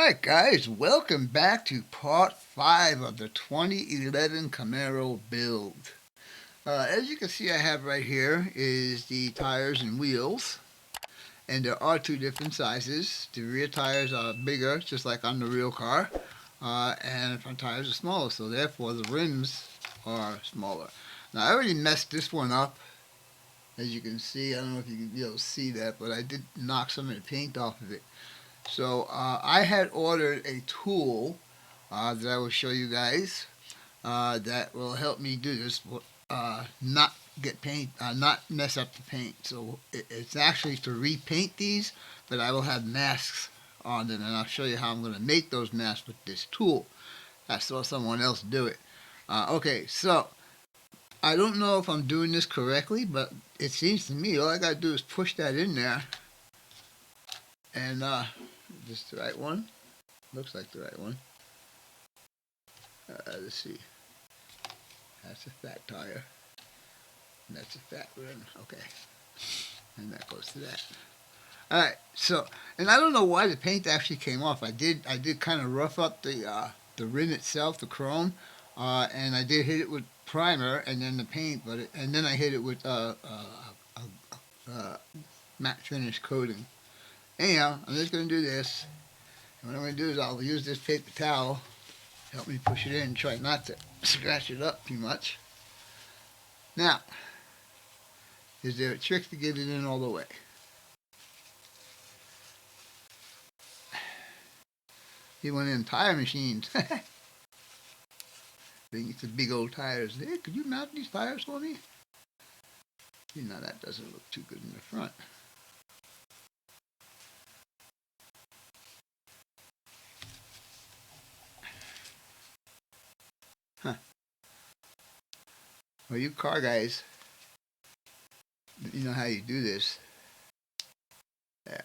Alright guys, welcome back to part 5 of the 2011 Camaro build. As you can see, I have right here is the tires and wheels, and there are two different sizes. The rear tires are bigger, just like on the real car, and the front tires are smaller, so therefore the rims are smaller. Now I already messed this one up, as you can see. I don't know if you can be able to see that, but I did knock some of the paint off of it. So I had ordered a tool that I will show you guys that will help me do this, not get paint, not mess up the paint. So it's actually to repaint these, but I will have masks on them, and I'll show you how I'm going to make those masks with this tool. I saw someone else do it. Okay, so I don't know if I'm doing this correctly, but it seems to me all I got to do is push that in there, and this the right one? Looks like the right one. Let's see. That's a fat tire. And that's a fat rim. Okay. And that goes to that. Alright, so, and I don't know why the paint actually came off. I did kind of rough up the rim itself, the chrome, and I did hit it with primer and then the paint, and then I hit it with matte finish coating. Anyhow, I'm just going to do this. And what I'm going to do is I'll use this paper towel, help me push it in, and try not to scratch it up too much. Now, is there a trick to get it in all the way? He went in tire machines. I think it's the big old tires. Hey, could you mount these tires for me? You know, that doesn't look too good in the front. Huh. Well, you car guys, you know how you do this. There.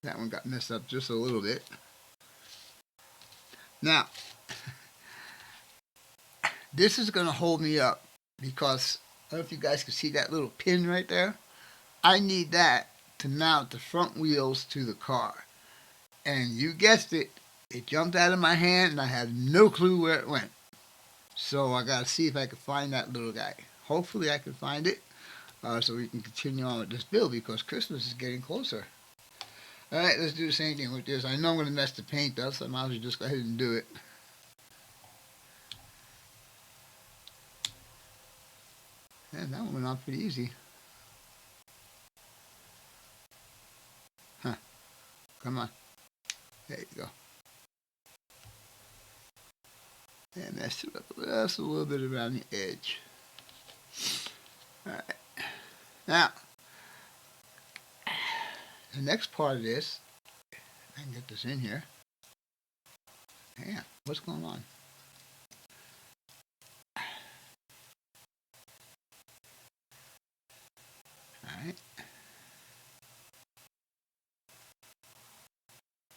That one got messed up just a little bit. Now, this is going to hold me up because, I don't know if you guys can see that little pin right there. I need that to mount the front wheels to the car. And you guessed it, it jumped out of my hand and I have no clue where it went. So I got to see if I can find that little guy. Hopefully I can find it so we can continue on with this build because Christmas is getting closer. Alright, let's do the same thing with this. I know I'm going to mess the paint up, so I might as well just go ahead and do it. And that one went on pretty easy. Huh. Come on. There you go. And mess it up just a little bit around the edge. Alright. Now, the next part of this, if I can get this in here. Yeah, what's going on? Alright.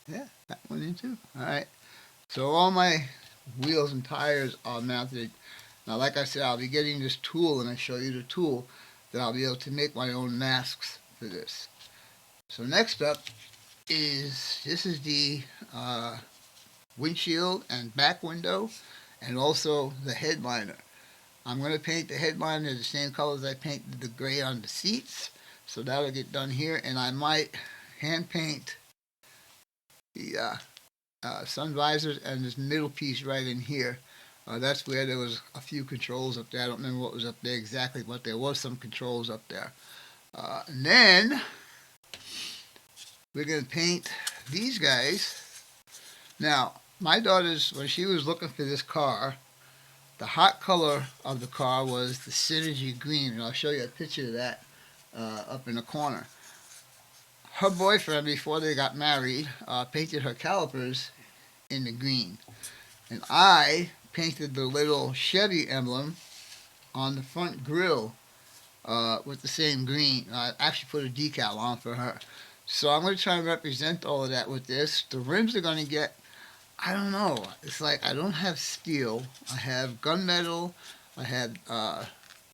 Yeah, that went in too. Alright. So all my wheels and tires are mounted. Now, like I said, I'll be getting this tool, and I show you the tool that I'll be able to make my own masks for this. So next up is, this is the windshield and back window, and also the headliner. I'm going to paint the headliner the same color as I painted the gray on the seats, so that'll get done here, and I might hand paint the sun visors and this middle piece right in here. That's where there was a few controls up there. I don't remember what was up there exactly, but there was some controls up there. And then we're going to paint these guys. Now, my daughter's, when she was looking for this car, the hot color of the car was the Synergy Green, and I'll show you a picture of that up in the corner. Her boyfriend, before they got married, painted her calipers in the green. And I painted the little Chevy emblem on the front grille with the same green. I actually put a decal on for her. So I'm going to try and represent all of that with this. The rims are going to get, I don't know, it's like I don't have steel. I have gunmetal. I have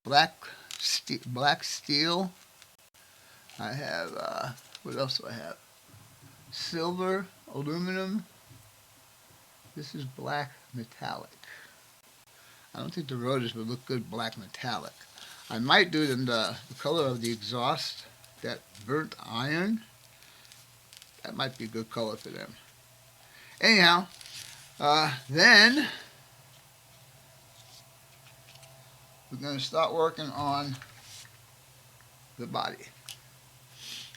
black steel. I have, what else do I have? silver, aluminum. This is black metallic. I don't think the rotors would look good black metallic. I might do them the color of the exhaust, that burnt iron. That might be a good color for them. Anyhow, then we're going to start working on the body.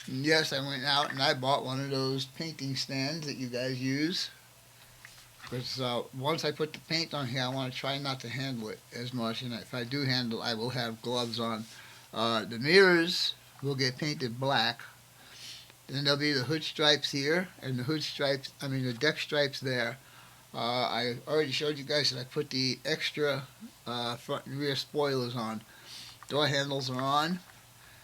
And yes, I went out and I bought one of those painting stands that you guys use. Because once I put the paint on here, I want to try not to handle it as much. And if I do handle it, I will have gloves on. The mirrors will get painted black. Then there'll be the hood stripes here, and the hood stripes, the deck stripes there. I already showed you guys that I put the extra front and rear spoilers on. Door handles are on.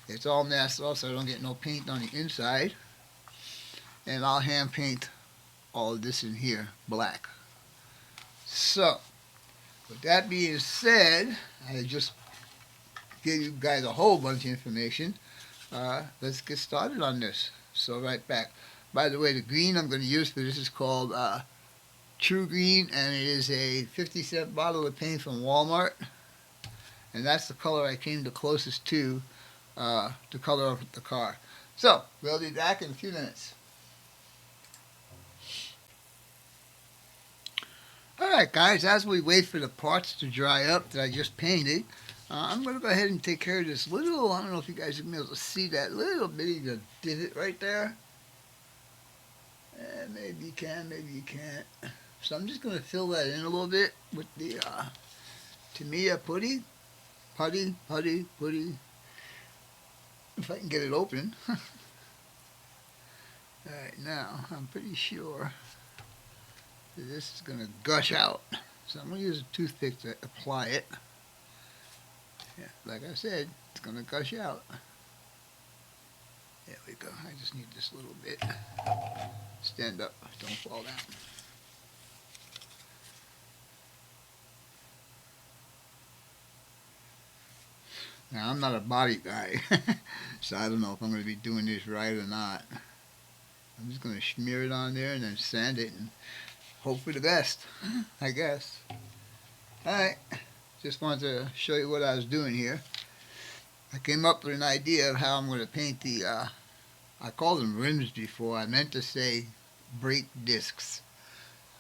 It's all masked off so I don't get no paint on the inside. And I'll hand paint all of this in here black. So, with that being said, I just gave you guys a whole bunch of information. Let's get started on this. So right back. By the way, the green I'm going to use for this is called True Green, and it is a 50-cent bottle of paint from Walmart. And that's the color I came the closest to the color of the car. So, we'll be back in a few minutes. Alright guys, as we wait for the parts to dry up that I just painted, I'm going to go ahead and take care of this little, I don't know if you guys can be able to see that little bitty divot right there. Maybe you can, maybe you can't. So I'm just going to fill that in a little bit with the Tamiya putty. Putty. If I can get it open. Alright, now I'm pretty sure that this is going to gush out. So I'm going to use a toothpick to apply it. Yeah, like I said, it's going to gush out. There we go. I just need this little bit. Stand up. Don't fall down. Now, I'm not a body guy, so I don't know if I'm going to be doing this right or not. I'm just going to smear it on there and then sand it and hope for the best, I guess. Alright. Just wanted to show you what I was doing here. I came up with an idea of how I'm going to paint the, I called them rims before. I meant to say brake discs.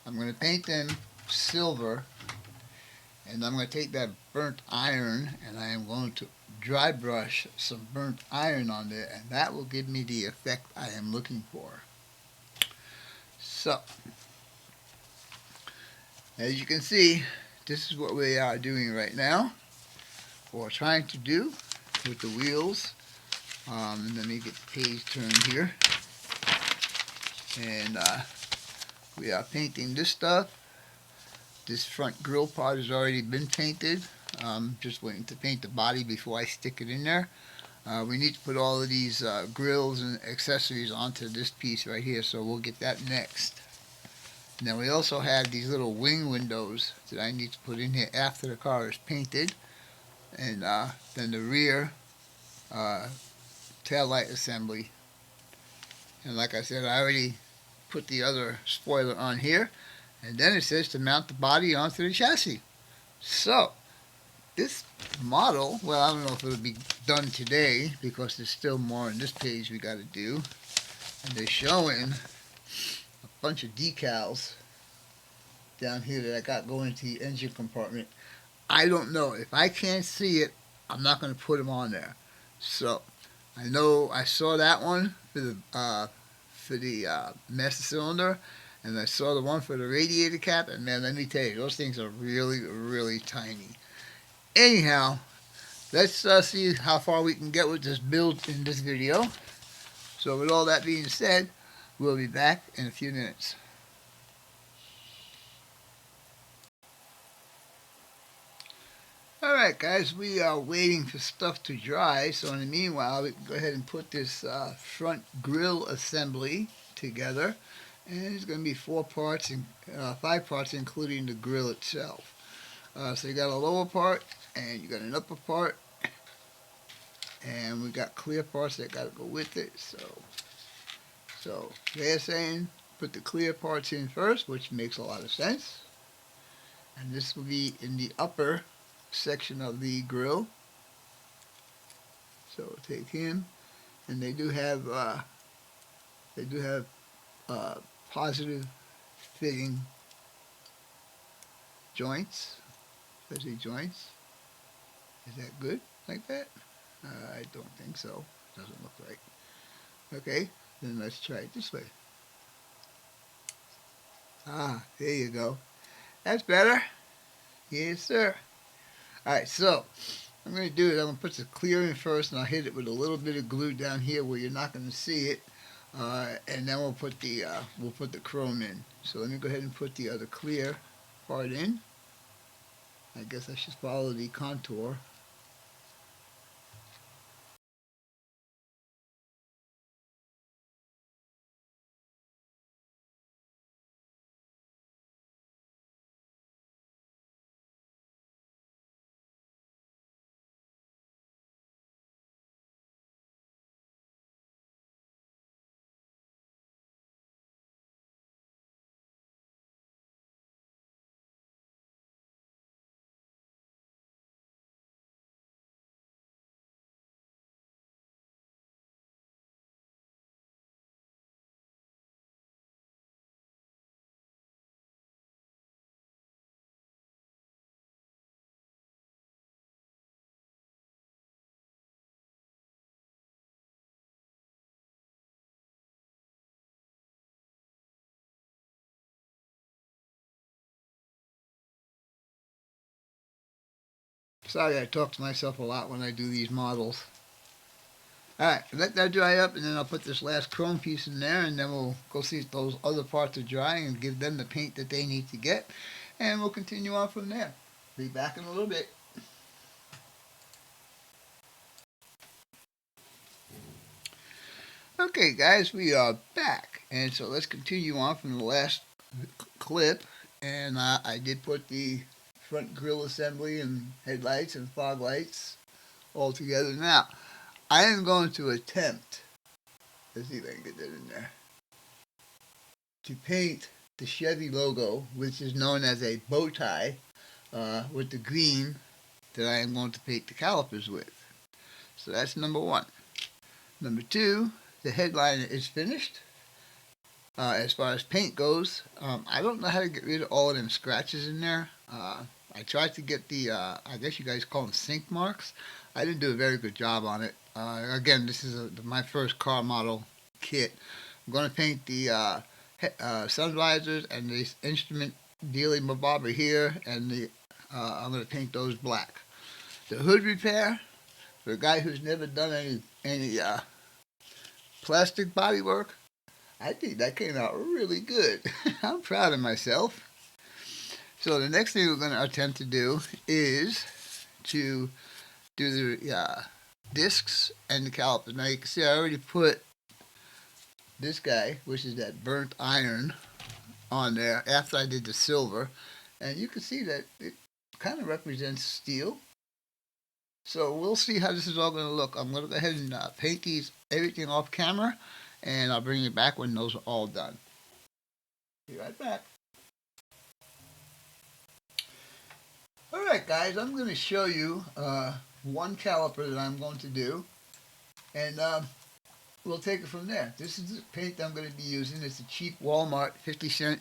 I'm going to paint them silver, and I'm going to take that burnt iron and I am going to dry brush some burnt iron on there, and that will give me the effect I am looking for. So, as you can see, this is what we are doing right now, or trying to do with the wheels. Let me get the page turned here. And we are painting this stuff. This front grill part has already been painted. Just waiting to paint the body before I stick it in there. We need to put all of these grills and accessories onto this piece right here, so we'll get that next. Now we also have these little wing windows that I need to put in here after the car is painted. And then the rear tail light assembly. And like I said, I already put the other spoiler on here. And then it says to mount the body onto the chassis. So, this model, well, I don't know if it'll be done today because there's still more on this page we got to do. And they're showing a bunch of decals down here that I got going into the engine compartment. I don't know. If I can't see it, I'm not going to put them on there. So, I know I saw that one for the master cylinder, and I saw the one for the radiator cap, and man, let me tell you, those things are really, really tiny. Anyhow, let's see how far we can get with this build in this video. So with all that being said, we'll be back in a few minutes. Alright guys, we are waiting for stuff to dry, so in the meanwhile we can go ahead and put this front grill assembly together. And it's going to be 5 parts including the grill itself. So you got a lower part, and you got an upper part, and we got clear parts that got to go with it. So So they're saying put the clear parts in first, which makes a lot of sense. And this will be in the upper section of the grill. So we'll take him, and they do have positive fitting joints. Especially joints. Is that good like that? I don't think so. Doesn't look right. Okay, then let's try it this way. Ah, there you go. That's better. Yes, sir. Alright, so I'm going to do it. I'm going to put the clear in first, and I'll hit it with a little bit of glue down here where you're not going to see it. And then we'll put the chrome in. So let me go ahead and put the other clear part in. I guess I should follow the contour. Sorry, I talk to myself a lot when I do these models. Alright, let that dry up, and then I'll put this last chrome piece in there, and then we'll go see if those other parts are drying and give them the paint that they need to get, and we'll continue on from there. Be back in a little bit. Okay guys, we are back, and so let's continue on from the last clip. And I did put the front grille assembly and headlights and fog lights all together. Now I am going to attempt, let's see if I can get that in there, to paint the Chevy logo, which is known as a bow tie, with the green that I am going to paint the calipers with. So that's number one. Number two, the headliner is finished. As far as paint goes, I don't know how to get rid of all of them scratches in there. I tried to get the, I guess you guys call them sink marks. I didn't do a very good job on it. Again, this is my first car model kit. I'm going to paint the sun visors and the instrument dealing bobber here, and I'm going to paint those black. The hood repair, for a guy who's never done any plastic body work, I think that came out really good. I'm proud of myself. So the next thing we're going to attempt to do is to do the discs and the calipers. Now you can see I already put this guy, which is that burnt iron, on there after I did the silver. And you can see that it kind of represents steel. So we'll see how this is all going to look. I'm going to go ahead and paint everything off camera, and I'll bring you back when those are all done. Be right back. Alright guys, I'm going to show you one caliper that I'm going to do, and we'll take it from there. This is the paint I'm going to be using. It's a cheap Walmart 50-cent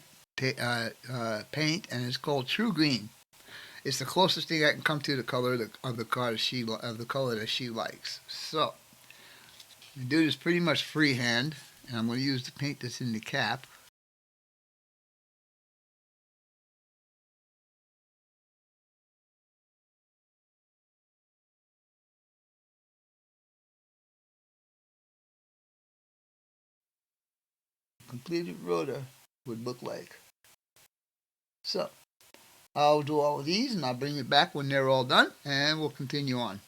paint, and it's called True Green. It's the closest thing I can come to the color of the color that she likes. So I do this pretty much freehand, and I'm going to use the paint that's in the cap. Completed rotor would look like. So I'll do all of these, and I'll bring you back when they're all done, and we'll continue on.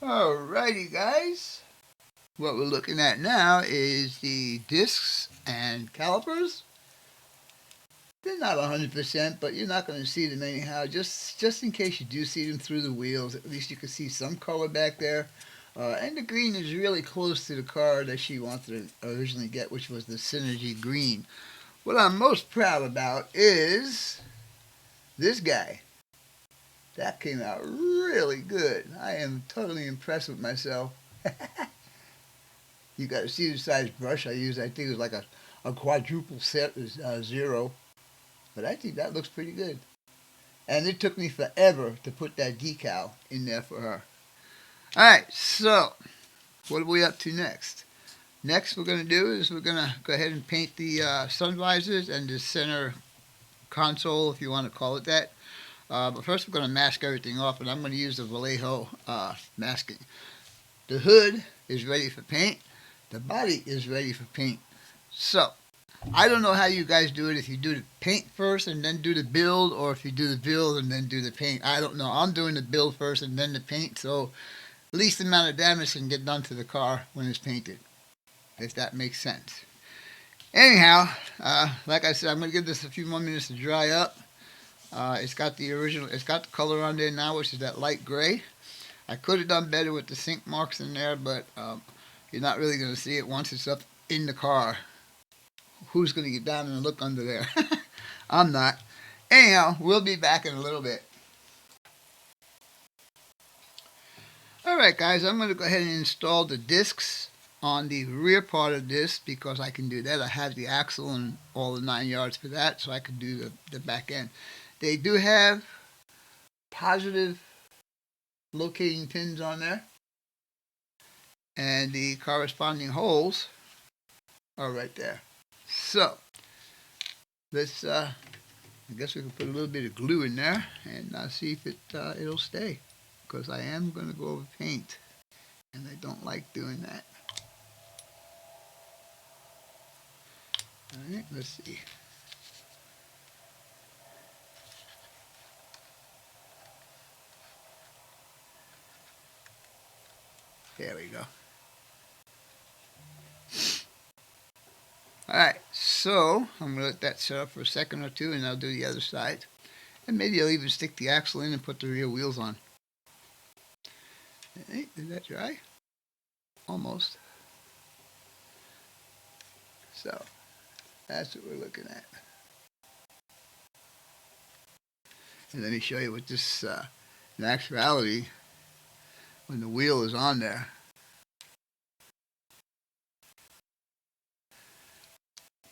Alrighty guys, what we're looking at now is the discs and calipers. They're not 100%, but you're not going to see them anyhow. Just in case you do see them through the wheels, at least you can see some color back there. And the green is really close to the car that she wanted to originally get, which was the Synergy Green. What I'm most proud about is this guy. That came out really good. I am totally impressed with myself. You got to see the size brush I used. I think it was like a quadruple set, zero. But I think that looks pretty good. And it took me forever to put that decal in there for her. Alright, so what are we up to next? Next we're going to do is we're going to go ahead and paint the sun visors and the center console, if you want to call it that. But first we're going to mask everything off, and I'm going to use the Vallejo masking. The hood is ready for paint. The body is ready for paint. So, I don't know how you guys do it, if you do the paint first and then do the build, or if you do the build and then do the paint. I don't know. I'm doing the build first and then the paint, so least amount of damage can get done to the car when it's painted, if that makes sense. Anyhow, like I said, I'm going to give this a few more minutes to dry up. It's got the color on there now, which is that light gray. I could have done better with the sink marks in there, but you're not really going to see it once it's up in the car. Who's going to get down and look under there? I'm not. Anyhow, we'll be back in a little bit. Alright guys, I'm going to go ahead and install the discs on the rear part of this, because I can do that. I have the axle and all the 9 yards for that, so I can do the back end. They do have positive locating pins on there, and the corresponding holes are right there. So let's I guess we can put a little bit of glue in there and see if it'll stay, because I am going to go over paint and I don't like doing that. Alright, let's see. There we go. Alright, so I'm going to let that set up for a second or two, and I'll do the other side. And maybe I'll even stick the axle in and put the rear wheels on. Hey, is that dry? Almost. So, that's what we're looking at. And let me show you what this, in actuality, when the wheel is on there,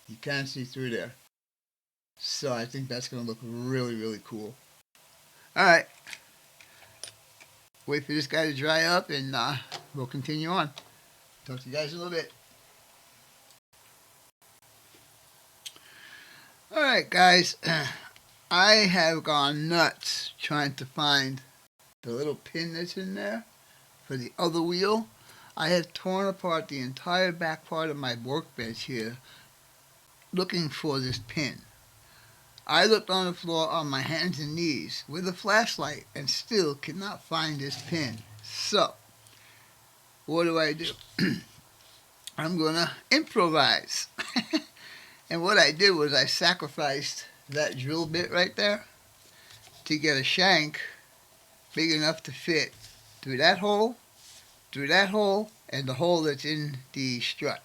you can't see through there. So I think that's going to look really, really cool. Alright. Wait for this guy to dry up, and we'll continue on. Talk to you guys in a little bit. Alright guys, I have gone nuts trying to find the little pin that's in there for the other wheel. I have torn apart the entire back part of my workbench here looking for this pin. I looked on the floor on my hands and knees with a flashlight and still cannot find this pin. So, what do? I'm gonna improvise. And what I did was I sacrificed that drill bit right there to get a shank big enough to fit through that hole, and the hole that's in the strut.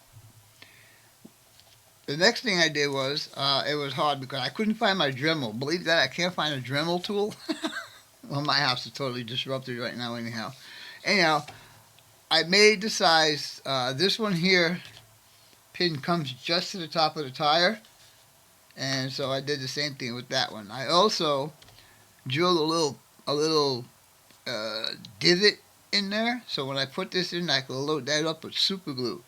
The next thing I did was, it was hard because I couldn't find my Dremel. Believe that, I can't find a Dremel tool. Well, my house is totally disrupted right now anyhow. Anyhow, I made the size, this one here, pin comes just to the top of the tire. And so I did the same thing with that one. I also drilled a little divot in there. So when I put this in, I can load that up with super glue.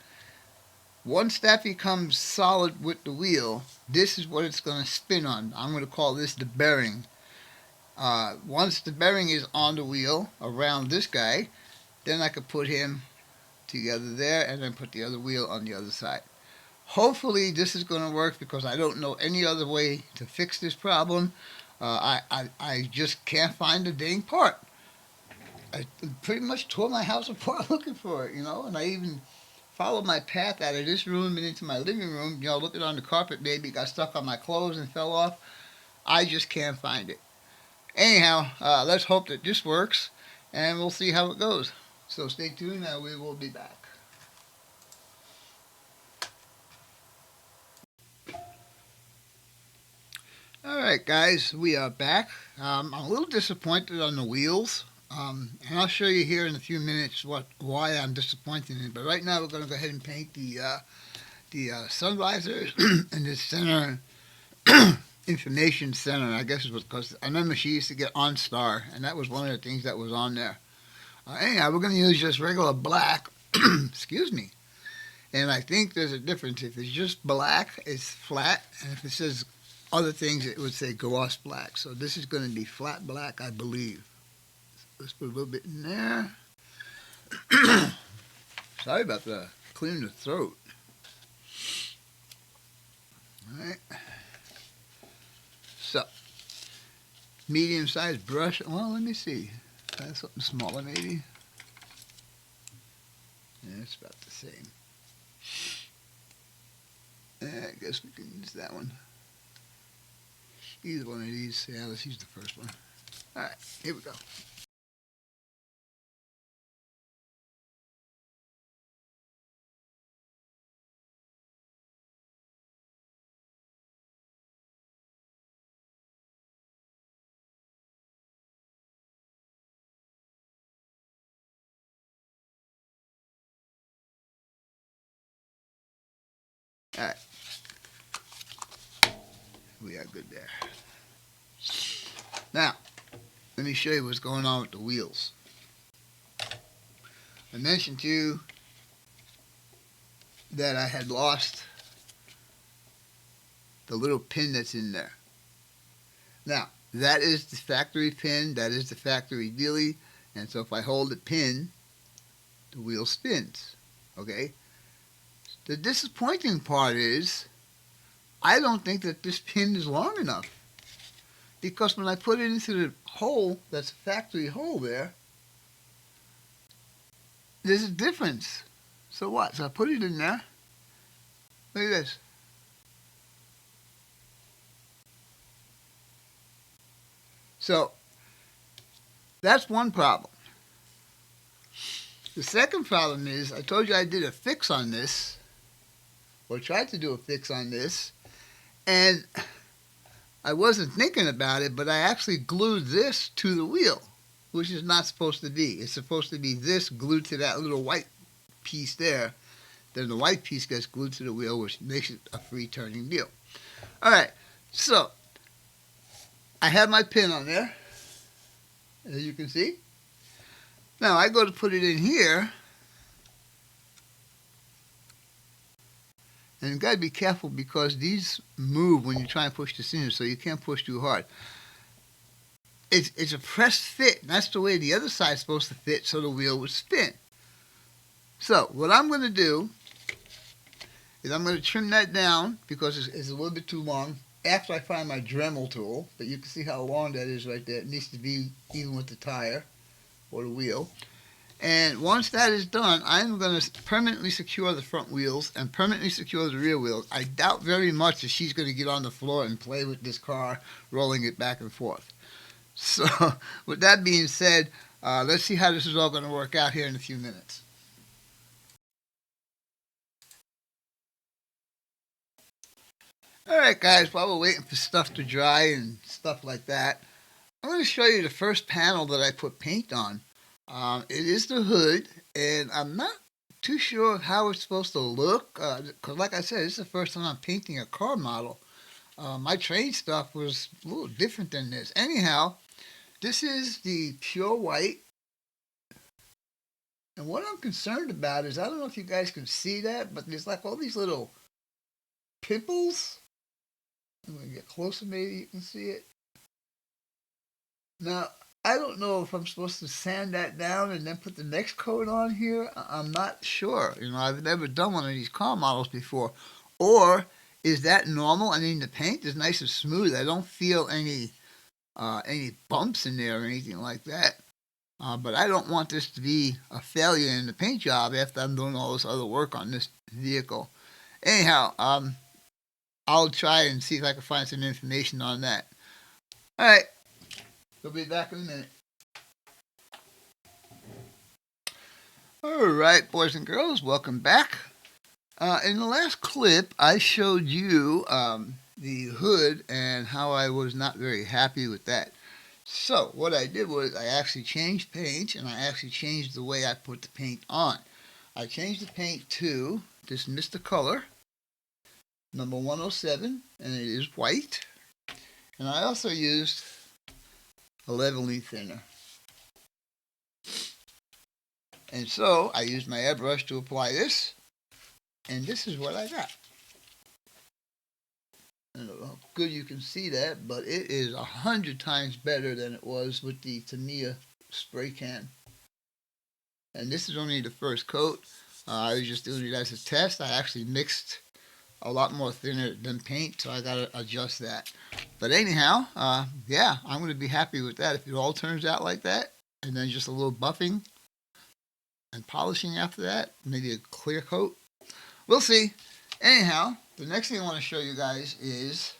Once that becomes solid with the wheel, this is what it's going to spin on. I'm going to call this the bearing. Once the bearing is on the wheel around this guy, then I could put him together there and then put the other wheel on the other side. Hopefully this is going to work, because I don't know any other way to fix this problem. I just can't find the dang part. I pretty much tore my house apart looking for it, you know, and I even followed my path out of this room and into my living room, you know, looking on the carpet, maybe got stuck on my clothes and fell off. I just can't find it. Anyhow, let's hope that this works, and we'll see how it goes. So stay tuned, and we will be back. Alright guys, we are back. I'm a little disappointed on the wheels, and I'll show you here in a few minutes why I'm disappointed in it. But right now we're going to go ahead and paint the sun visors and the center information center. I guess it was because I remember she used to get OnStar, and that was one of the things that was on there. Anyhow, we're going to use just regular black. Excuse me. And I think there's a difference. If it's just black, it's flat, and if it says other things, it would say gloss black. So this is going to be flat black, I believe. Let's put a little bit in there. Sorry about the clearing the throat. All right. So, medium-sized brush. Well, let me see. That's something smaller, maybe. Yeah, it's about the same. I guess we can use that one. Either one of these. Yeah, let's use the first one. All right, here we go. All right. We are good there. Now, let me show you what's going on with the wheels. I mentioned to you that I had lost the little pin that's in there. Now, that is the factory pin, that is the factory dealie, and so if I hold the pin, the wheel spins, okay? The disappointing part is, I don't think that this pin is long enough, because when I put it into the hole, that's a factory hole there, there's a difference. So what? So I put it in there. Look at this. So that's one problem. The second problem is, I told you I did a fix on this, or tried to do a fix on this, and I wasn't thinking about it, but I actually glued this to the wheel, which is not supposed to be. It's supposed to be this glued to that little white piece there. Then the white piece gets glued to the wheel, which makes it a free turning deal. All right, so I have my pin on there, as you can see. Now I go to put it in here, and you've got to be careful because these move when you try and push this in, so you can't push too hard. It's a pressed fit, and that's the way the other side's supposed to fit, so the wheel would spin. So what I'm going to do is I'm going to trim that down because it's a little bit too long after I find my Dremel tool. But you can see how long that is right there. It needs to be even with the tire or the wheel. And once that is done, I'm going to permanently secure the front wheels and permanently secure the rear wheels. I doubt very much that she's going to get on the floor and play with this car, rolling it back and forth. So with that being said, let's see how this is all going to work out here in a few minutes. Alright guys, while we're waiting for stuff to dry and stuff like that, I'm going to show you the first panel that I put paint on. It is the hood, and I'm not too sure how it's supposed to look, because like I said, this is the first time I'm painting a car model. My train stuff was a little different than this. Anyhow, this is the pure white, and what I'm concerned about is, I don't know if you guys can see that, but there's like all these little pimples. I'm going to get closer, maybe you can see it. Now, I don't know if I'm supposed to sand that down and then put the next coat on here. I'm not sure. You know, I've never done one of these car models before. Or is that normal? I mean, the paint is nice and smooth. I don't feel any bumps in there or anything like that. But I don't want this to be a failure in the paint job after I'm doing all this other work on this vehicle. Anyhow, I'll try and see if I can find some information on that. Alright, we'll be back in a minute. Alright, boys and girls, welcome back. In the last clip, I showed you the hood and how I was not very happy with that. So, what I did was I actually changed paint, and I actually changed the way I put the paint on. I changed the paint to this Mr. Color, number 107, and it is white. And I also used a leveling thinner. And so, I used my airbrush to apply this, and this is what I got. I don't know how good you can see that, but it is 100 times better than it was with the Tamiya spray can. And this is only the first coat. I was just doing it as a test. I actually mixed a lot more thinner than paint, so I got to adjust that. But anyhow, yeah, I'm going to be happy with that. If it all turns out like that, and then just a little buffing and polishing after that, maybe a clear coat. We'll see. Anyhow, the next thing I want to show you guys is,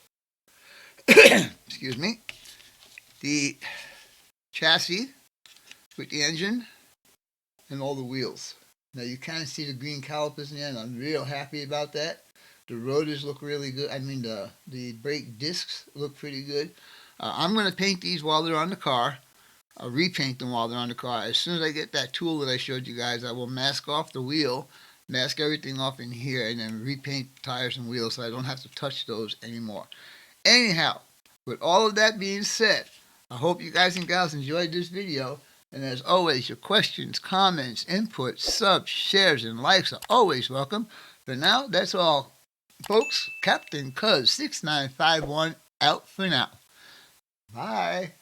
excuse me, the chassis with the engine and all the wheels. Now you kind of see the green calipers in there, and I'm real happy about that. The rotors look really good. I mean, the brake discs look pretty good. I'm going to paint these while they're on the car. I'll repaint them while they're on the car. As soon as I get that tool that I showed you guys, I will mask off the wheel, mask everything off in here, and then repaint tires and wheels so I don't have to touch those anymore. Anyhow, with all of that being said, I hope you guys and gals enjoyed this video. And as always, your questions, comments, inputs, subs, shares, and likes are always welcome. For now, that's all, folks. CaptainCuzzz6951 out for now. Bye.